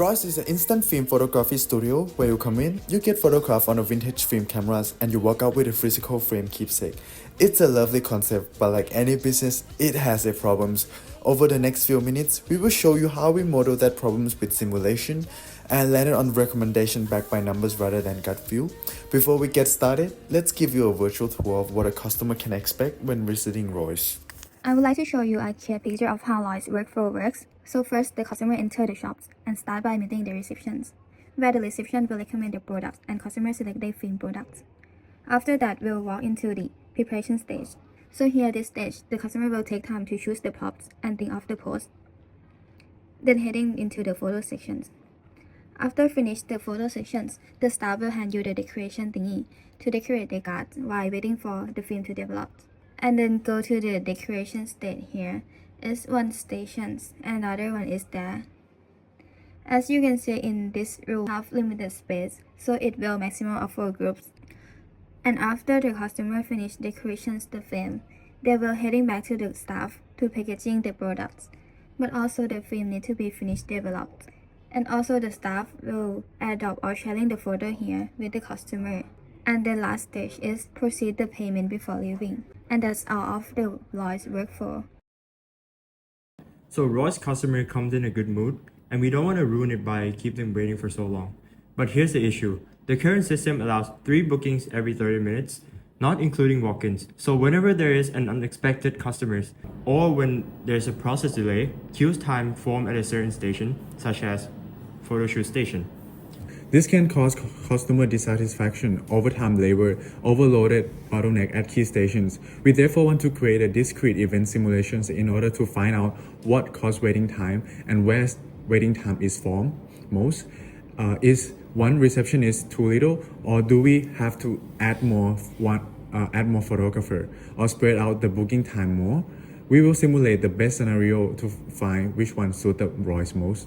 ROID is an instant film photography studio where you come in, you get photographed on a vintage film cameras, and you walk out with a physical frame keepsake. It's a lovely concept, but like any business, it has its problems. Over the next few minutes, we will show you how we model that problems with simulation and landed on recommendation backed by numbers rather than gut feel. Before we get started, let's give you a virtual tour of what a customer can expect when visiting ROID. I would like to show you a clear picture of how ROID workflow works. So first, the customer enters the shops and start by meeting the receptions, where the reception will recommend the products and customers select their film products. After that, we'll walk into the preparation stage. So here at this stage, the customer will take time to choose the props and think of the pose. Then heading into the photo sections. After finish the photo sections, the staff will hand you the decoration thingy to decorate the cards while waiting for the film to develop. And then go to the decoration stage. Here is one station and another one is there. As you can see, in this room have limited space, so it will maximum of 4 groups. And after the customer finish decorations the film, they will heading back to the staff to packaging the products. But also the film need to be finished developed. And also the staff will adopt or sharing the photo here with the customer. And the last stage is proceed the payment before leaving. And that's all of the ROID workflow. So ROID's customer comes in a good mood, and we don't want to ruin it by keep them waiting for so long. But here's the issue. The current system allows 3 bookings every 30 minutes, not including walk-ins. So whenever there is an unexpected customers, or when there's a process delay, queues time form at a certain station, such as photo shoot station. This can cause customer dissatisfaction, overtime labor, overloaded bottleneck at key stations. We therefore want to create a discrete event simulations in order to find out what causes waiting time and where waiting time is formed most. Is one receptionist too little, or do we have to add more photographer or spread out the booking time more? We will simulate the best scenario to find which one suits the ROID most.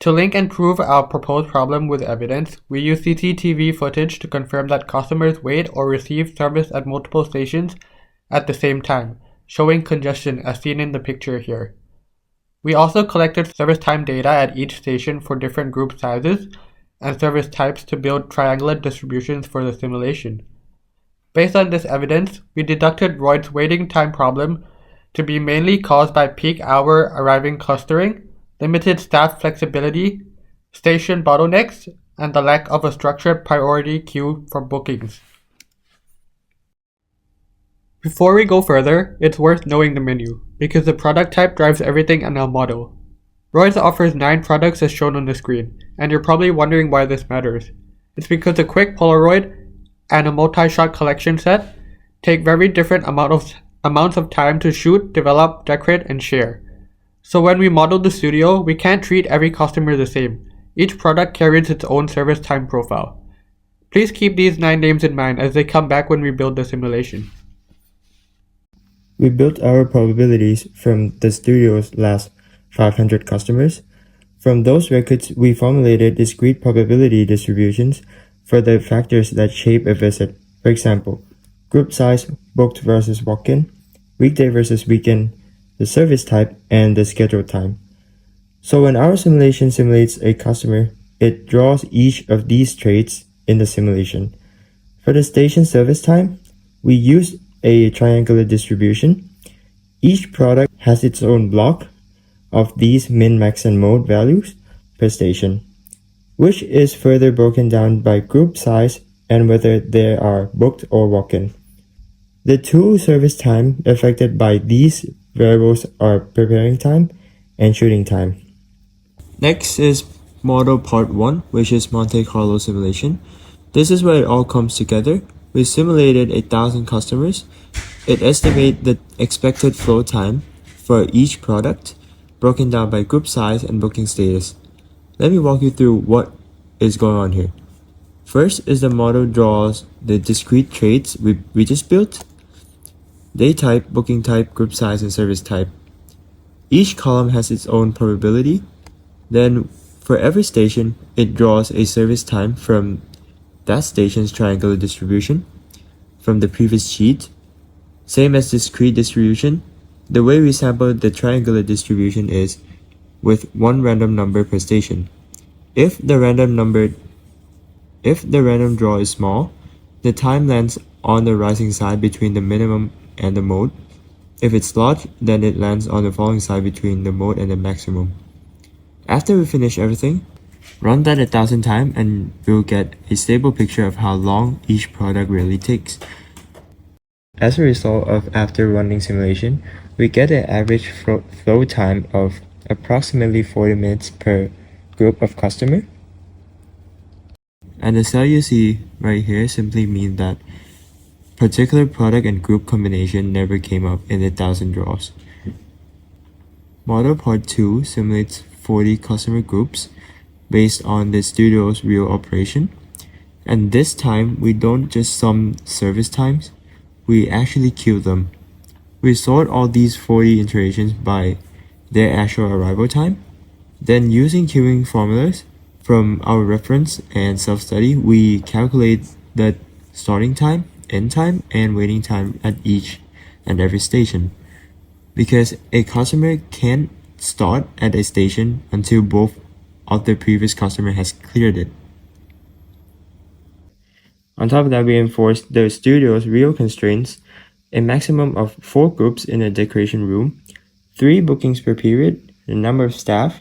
To link and prove our proposed problem with evidence, we use CCTV footage to confirm that customers wait or receive service at multiple stations at the same time, showing congestion as seen in the picture here. We also collected service time data at each station for different group sizes and service types to build triangular distributions for the simulation. Based on this evidence, we deducted ROID's waiting time problem to be mainly caused by peak hour arriving clustering, limited staff flexibility, station bottlenecks, and the lack of a structured priority queue for bookings. Before we go further, it's worth knowing the menu, because the product type drives everything in our model. ROID offers 9 products as shown on the screen, and you're probably wondering why this matters. It's because a quick Polaroid and a multi-shot collection set take very different amounts of time to shoot, develop, decorate, and share. So when we model the studio, we can't treat every customer the same. Each product carries its own service time profile. Please keep these 9 names in mind as they come back when we build the simulation. We built our probabilities from the studio's last 500 customers. From those records, we formulated discrete probability distributions for the factors that shape a visit. For example, group size, booked versus walk-in, weekday versus weekend, the service type, and the schedule time. So when our simulation simulates a customer, it draws each of these traits in the simulation. For the station service time, we use a triangular distribution. Each product has its own block of these min, max, and mode values per station, which is further broken down by group size and whether they are booked or walk-in. The 2 service time affected by these variables are preparing time and shooting time. Next is model part 1, which is Monte Carlo simulation. This is where it all comes together. We simulated 1,000 customers. It estimates the expected flow time for each product, broken down by group size and booking status. Let me walk you through what is going on here. First is the model draws the discrete traits we just built. Day type, booking type, group size, and service type. Each column has its own probability. Then, for every station, it draws a service time from that station's triangular distribution from the previous sheet. Same as discrete distribution, the way we sampled the triangular distribution is with 1 random number per station. If the random draw is small, the time lands on the rising side between the minimum and the mode. If it's large, then it lands on the falling side between the mode and the maximum. After we finish everything, run that 1,000 times and we'll get a stable picture of how long each product really takes. As a result of after running simulation, we get an average flow time of approximately 40 minutes per group of customer. And the cell you see right here simply means that particular product and group combination never came up in the 1,000 draws. Model part 2 simulates 40 customer groups based on the studio's real operation. And this time, we don't just sum service times, we actually queue them. We sort all these 40 iterations by their actual arrival time. Then using queuing formulas from our reference and self-study, we calculate the starting time, end time, and waiting time at each and every station. Because a customer can't start at a station until both of the previous customer has cleared it. On top of that, we enforce the studio's real constraints, a maximum of 4 groups in a decoration room, 3 bookings per period, the number of staff,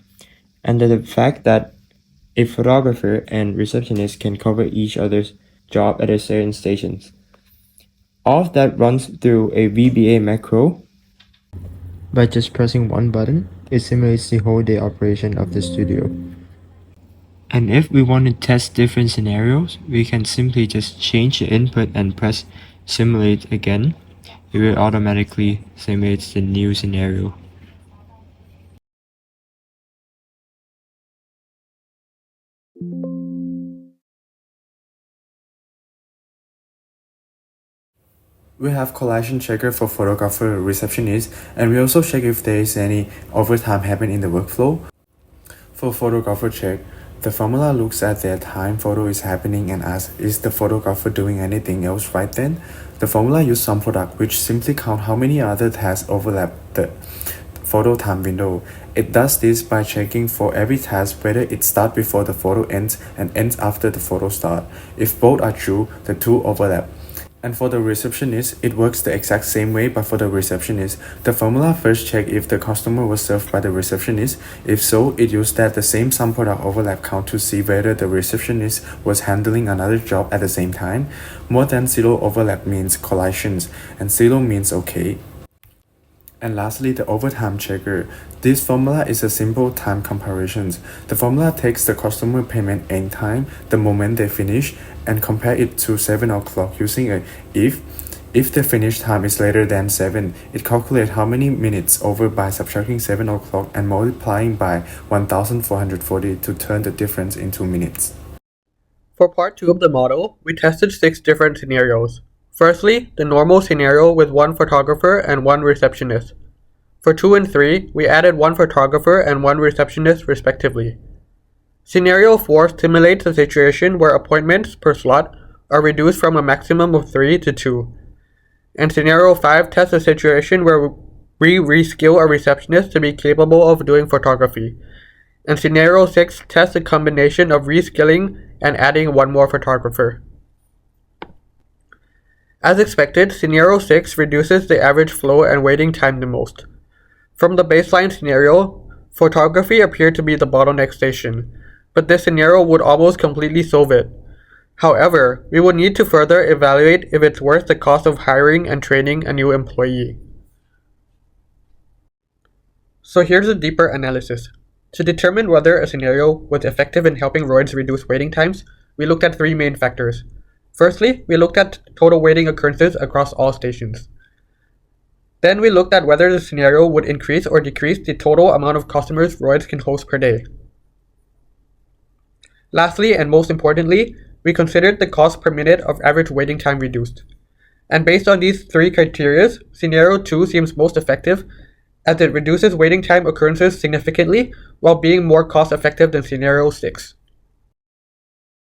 and the fact that a photographer and receptionist can cover each other's job at a certain stations. All of that runs through a VBA macro. By just pressing one button, it simulates the whole day operation of the studio. And if we want to test different scenarios, we can simply just change the input and press simulate again. It will automatically simulate the new scenario. We have collision checker for photographer receptionist, and we also check if there is any overtime happen in the workflow. For photographer check, the formula looks at their time photo is happening and asks, is the photographer doing anything else right then? The formula uses some product which simply count how many other tasks overlap the photo time window. It does this by checking for every task whether it starts before the photo ends and ends after the photo start. If both are true, the two overlap. And for the receptionist, it works the exact same way, but for the receptionist, the formula first checks if the customer was served by the receptionist. If so, it uses that the same sum product overlap count to see whether the receptionist was handling another job at the same time. More than 0 overlap means collisions, and 0 means okay. And lastly, the overtime checker. This formula is a simple time comparison. The formula takes the customer payment end time, the moment they finish, and compare it to 7 o'clock using a if. If the finish time is later than 7, it calculates how many minutes over by subtracting 7 o'clock and multiplying by 1440 to turn the difference into minutes. For part 2 of the model, we tested 6 different scenarios. Firstly, the normal scenario with 1 photographer and 1 receptionist. For 2 and 3, we added 1 photographer and 1 receptionist respectively. Scenario 4 simulates a situation where appointments per slot are reduced from a maximum of 3 to 2. And Scenario 5 tests a situation where we reskill a receptionist to be capable of doing photography. And Scenario 6 tests a combination of reskilling and adding 1 more photographer. As expected, Scenario 6 reduces the average flow and waiting time the most. From the baseline scenario, photography appeared to be the bottleneck station, but this scenario would almost completely solve it. However, we would need to further evaluate if it's worth the cost of hiring and training a new employee. So here's a deeper analysis. To determine whether a scenario was effective in helping ROIDs reduce waiting times, we looked at 3 main factors. Firstly, we looked at total waiting occurrences across all stations. Then we looked at whether the scenario would increase or decrease the total amount of customers ROIDs can host per day. Lastly, and most importantly, we considered the cost per minute of average waiting time reduced. And based on these 3 criteria, Scenario 2 seems most effective as it reduces waiting time occurrences significantly while being more cost effective than Scenario 6.